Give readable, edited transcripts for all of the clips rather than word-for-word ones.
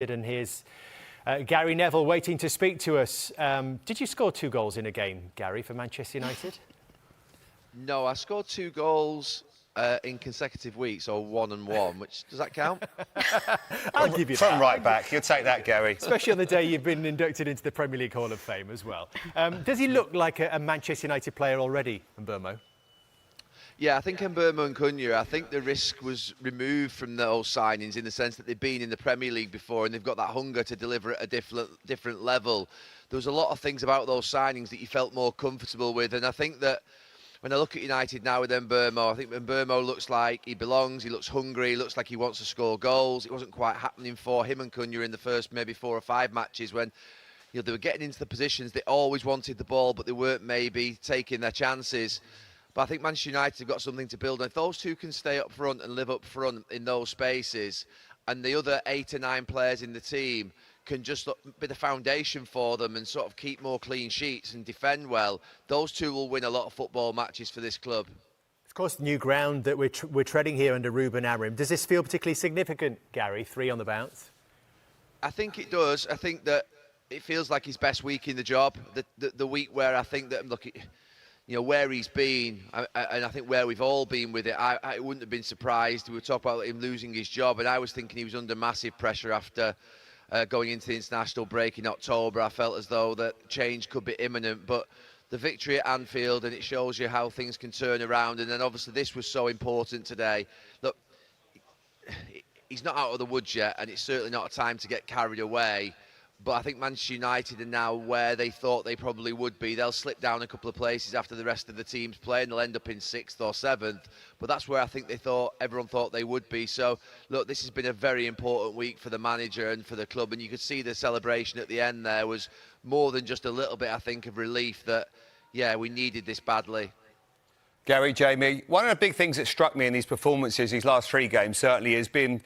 And here's Gary Neville waiting to speak to us. Did you score 2 goals in a game, Gary, for Manchester United? No, I scored 2 goals in consecutive weeks, or 1 and 1, which, does that count? I'll give you that. From right back, you'll take that, Gary. Especially on the day you've been inducted into the Premier League Hall of Fame as well. Does he look like a Manchester United player already, Mbueumo? Yeah, I think Mbeumo and Cunha, I think the risk was removed from those signings in the sense that they've been in the Premier League before and they've got that hunger to deliver at a different level. There was a lot of things about those signings that you felt more comfortable with, and I think that when I look at United now with Mbeumo, I think Mbeumo looks like he belongs, he looks hungry, he looks like he wants to score goals. It wasn't quite happening for him and Cunha in the first maybe 4 or 5 matches when they were getting into the positions, they always wanted the ball, but they weren't maybe taking their chances. But I think Manchester United have got something to build on. If those two can stay up front and live up front in those spaces, and the other 8 or 9 players in the team can just be the foundation for them and sort of keep more clean sheets and defend well, those two will win a lot of football matches for this club. Of course, new ground that we're treading here under Ruben Amorim. Does this feel particularly significant, Gary? 3 on the bounce? I think it does. I think that it feels like his best week in the job. The week where I think that, look, where he's been, and I think where we've all been with it, I wouldn't have been surprised. We were talking about him losing his job, and I was thinking he was under massive pressure after going into the international break in October. I felt as though that change could be imminent, but the victory at Anfield, and it shows you how things can turn around. And then obviously this was so important today. Look, he's not out of the woods yet, and it's certainly not a time to get carried away. But I think Manchester United are now where they thought they probably would be. They'll slip down a couple of places after the rest of the teams play, and they'll end up in 6th or 7th. But that's where I think everyone thought they would be. So, look, this has been a very important week for the manager and for the club. And you could see the celebration at the end there was more than just a little bit, I think, of relief that, yeah, we needed this badly. Gary, Jamie, one of the big things that struck me in these performances, these last 3 games, certainly has been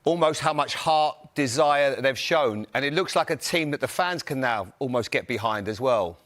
almost how much heart, desire that they've shown. And it looks like a team that the fans can now almost get behind as well.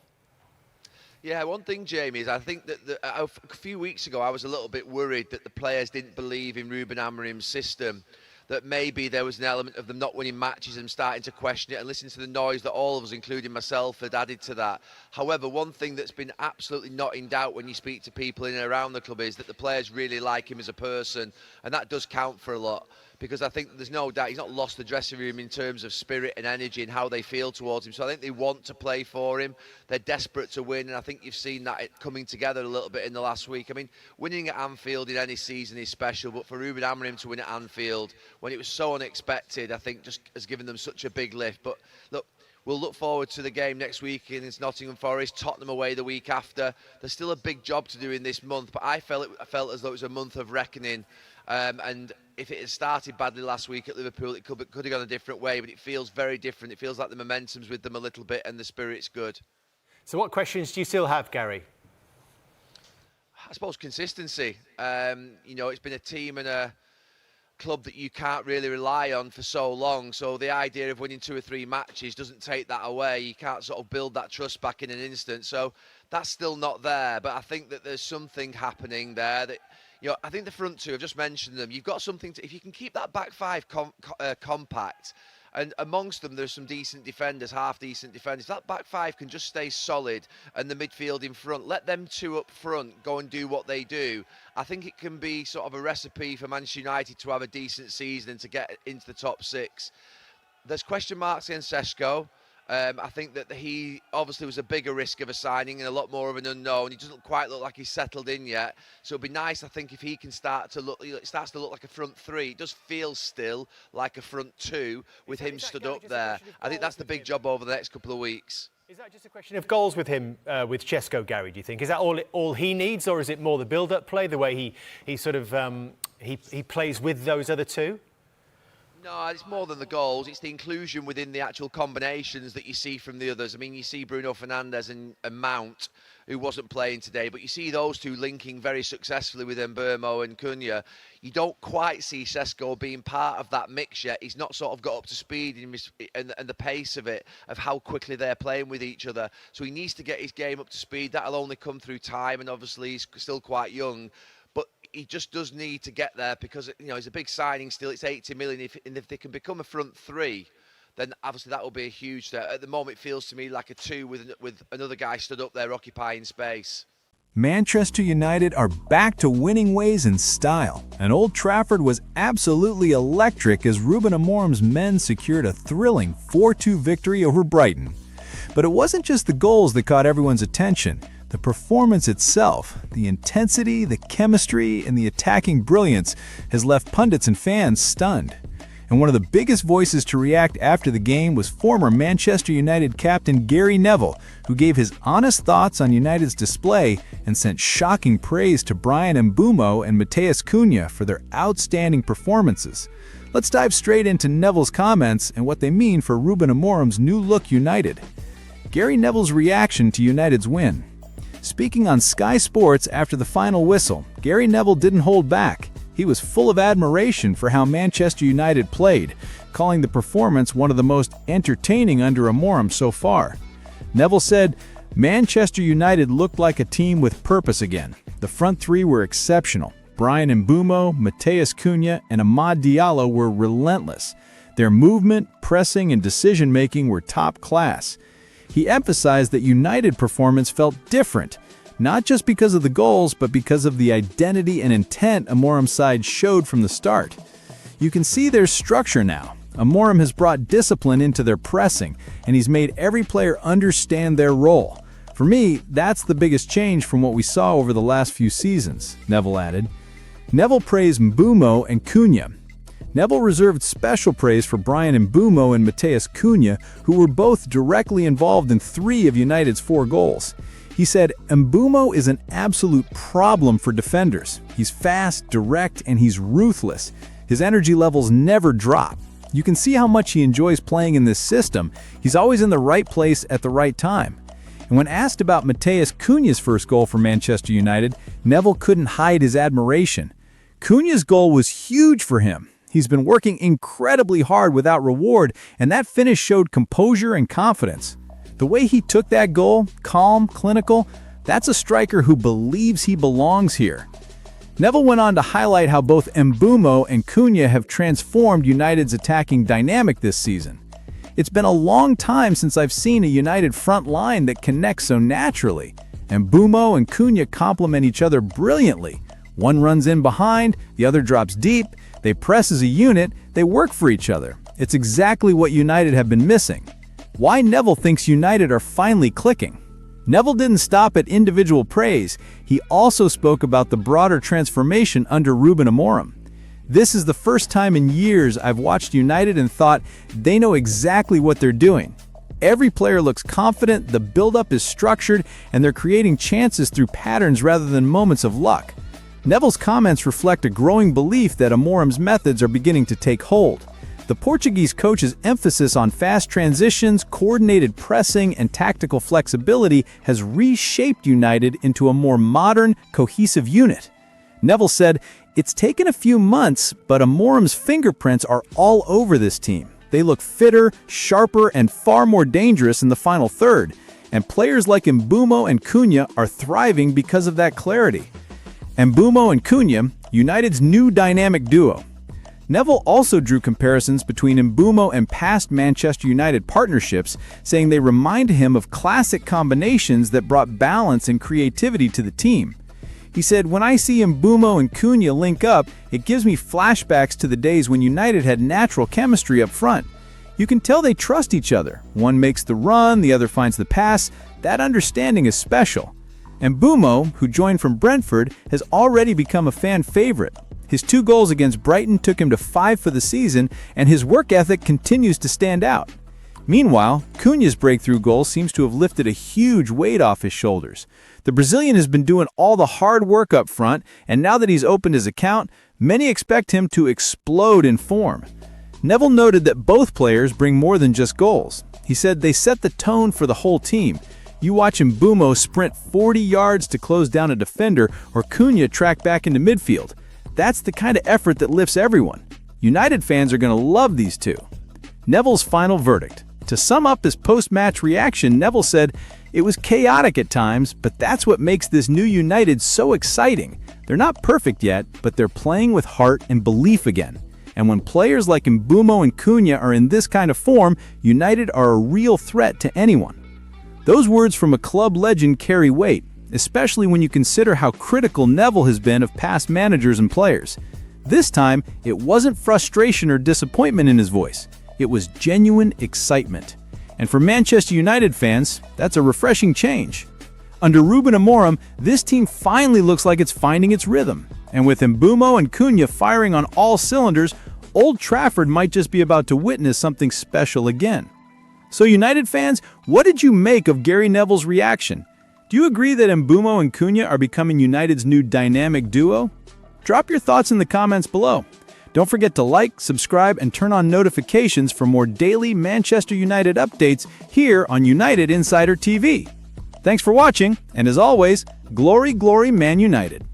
Yeah, one thing, Jamie, is I think that a few weeks ago I was a little bit worried that the players didn't believe in Ruben Amorim's system, that maybe there was an element of them not winning matches and starting to question it and listen to the noise that all of us, including myself, had added to that. However, one thing that's been absolutely not in doubt when you speak to people in and around the club is that the players really like him as a person, and that does count for a lot. Because I think there's no doubt he's not lost the dressing room in terms of spirit and energy and how they feel towards him. So I think they want to play for him. They're desperate to win, and I think you've seen that coming together a little bit in the last week. I mean, winning at Anfield in any season is special, but for Ruben Amorim to win at Anfield when it was so unexpected, I think just has given them such a big lift. But look, we'll look forward to the game next week against Nottingham Forest, Tottenham away the week after. There's still a big job to do in this month, but I felt as though it was a month of reckoning. And if it had started badly last week at Liverpool, it could have gone a different way, but it feels very different. It feels like the momentum's with them a little bit and the spirit's good. So what questions do you still have, Gary? I suppose consistency. It's been a team and a club that you can't really rely on for so long. So the idea of winning 2 or 3 matches doesn't take that away. You can't sort of build that trust back in an instant. So that's still not there. But I think that there's something happening there that, I think the front two, I've just mentioned them. You've got something to, if you can keep that back 5 compact, and amongst them there's some decent defenders, half-decent defenders. If that back 5 can just stay solid and the midfield in front, let them 2 up front go and do what they do, I think it can be sort of a recipe for Manchester United to have a decent season and to get into the top 6. There's question marks against Sesko. I think that he obviously was a bigger risk of a signing and a lot more of an unknown. He doesn't quite look like he's settled in yet. So it'd be nice, I think, if he can start to look, it starts to look like a front 3. It does feel still like a front 2 with him stood up there. I think that's the big job over the next couple of weeks. Is that just a question of goals with him, with Sesko, Gary, do you think? Is that all he needs, or is it more the build-up play, the way he sort of he plays with those other 2? No, it's more than the goals. It's the inclusion within the actual combinations that you see from the others. I mean, you see Bruno Fernandes and Mount, who wasn't playing today, but you see those 2 linking very successfully with Mbeumo and Cunha. You don't quite see Sesko being part of that mix yet. He's not sort of got up to speed and the pace of it, of how quickly they're playing with each other. So he needs to get his game up to speed. That'll only come through time, and obviously he's still quite young. But he just does need to get there because, you know, he's a big signing still. It's 80 million. If they can become a front three, then obviously that will be a huge step. At the moment, it feels to me like a two with another guy stood up there occupying space. Manchester United are back to winning ways in style, and Old Trafford was absolutely electric as Ruben Amorim's men secured a thrilling 4-2 victory over Brighton. But it wasn't just the goals that caught everyone's attention. The performance itself, the intensity, the chemistry, and the attacking brilliance has left pundits and fans stunned. And one of the biggest voices to react after the game was former Manchester United captain Gary Neville, who gave his honest thoughts on United's display and sent shocking praise to Brian Mbeumo and Matheus Cunha for their outstanding performances. Let's dive straight into Neville's comments and what they mean for Ruben Amorim's new-look United. Gary Neville's reaction to United's win. Speaking on Sky Sports after the final whistle, Gary Neville didn't hold back. He was full of admiration for how Manchester United played, calling the performance one of the most entertaining under Amorim so far. Neville said, "Manchester United looked like a team with purpose again. The front three were exceptional. Bryan and Mbeumo, Matheus Cunha, and Amad Diallo were relentless. Their movement, pressing, and decision-making were top class." He emphasized that United performance felt different, not just because of the goals, but because of the identity and intent Amorim's side showed from the start. You can see there's structure now. Amorim has brought discipline into their pressing, and he's made every player understand their role. For me, that's the biggest change from what we saw over the last few seasons, Neville added. Neville praised Mbeumo and Cunha. Neville reserved special praise for Bryan Mbeumo and Matheus Cunha, who were both directly involved in 3 of United's 4 goals. He said, "Mbeumo is an absolute problem for defenders. He's fast, direct, and he's ruthless. His energy levels never drop. You can see how much he enjoys playing in this system. He's always in the right place at the right time." And when asked about Matheus Cunha's first goal for Manchester United, Neville couldn't hide his admiration. Cunha's goal was huge for him. He's been working incredibly hard without reward, and that finish showed composure and confidence. The way he took that goal, calm, clinical, that's a striker who believes he belongs here. Neville went on to highlight how both Mbeumo and Cunha have transformed United's attacking dynamic this season. "It's been a long time since I've seen a United front line that connects so naturally. Mbeumo and Cunha complement each other brilliantly. One runs in behind, the other drops deep. They press as a unit, they work for each other. It's exactly what United have been missing." Why Neville thinks United are finally clicking. Neville didn't stop at individual praise. He also spoke about the broader transformation under Ruben Amorim. "This is the first time in years I've watched United and thought they know exactly what they're doing. Every player looks confident, the build-up is structured, and they're creating chances through patterns rather than moments of luck." Neville's comments reflect a growing belief that Amorim's methods are beginning to take hold. The Portuguese coach's emphasis on fast transitions, coordinated pressing, and tactical flexibility has reshaped United into a more modern, cohesive unit. Neville said, "It's taken a few months, but Amorim's fingerprints are all over this team. They look fitter, sharper, and far more dangerous in the final third. And players like Mbeumo and Cunha are thriving because of that clarity." Mbeumo and Cunha, United's new dynamic duo. Neville also drew comparisons between Mbeumo and past Manchester United partnerships, saying they remind him of classic combinations that brought balance and creativity to the team. He said, "When I see Mbeumo and Cunha link up, it gives me flashbacks to the days when United had natural chemistry up front. You can tell they trust each other. One makes the run, the other finds the pass. That understanding is special." Mbeumo, who joined from Brentford, has already become a fan favorite. His 2 goals against Brighton took him to 5 for the season, and his work ethic continues to stand out. Meanwhile, Cunha's breakthrough goal seems to have lifted a huge weight off his shoulders. The Brazilian has been doing all the hard work up front, and now that he's opened his account, many expect him to explode in form. Neville noted that both players bring more than just goals. He said they set the tone for the whole team. You watch Mbeumo sprint 40 yards to close down a defender, or Cunha track back into midfield. That's the kind of effort that lifts everyone. United fans are going to love these two. Neville's final verdict. To sum up his post-match reaction, Neville said, It was chaotic at times, but that's what makes this new United so exciting. They're not perfect yet, but they're playing with heart and belief again. And when players like Mbeumo and Cunha are in this kind of form, United are a real threat to anyone. Those words from a club legend carry weight, especially when you consider how critical Neville has been of past managers and players. This time, it wasn't frustration or disappointment in his voice. It was genuine excitement. And for Manchester United fans, that's a refreshing change. Under Ruben Amorim, this team finally looks like it's finding its rhythm. And with Mbeumo and Cunha firing on all cylinders, Old Trafford might just be about to witness something special again. So United fans, what did you make of Gary Neville's reaction? Do you agree that Mbeumo and Cunha are becoming United's new dynamic duo? Drop your thoughts in the comments below. Don't forget to like, subscribe, and turn on notifications for more daily Manchester United updates here on United Insider TV. Thanks for watching, and as always, glory, glory, Man United.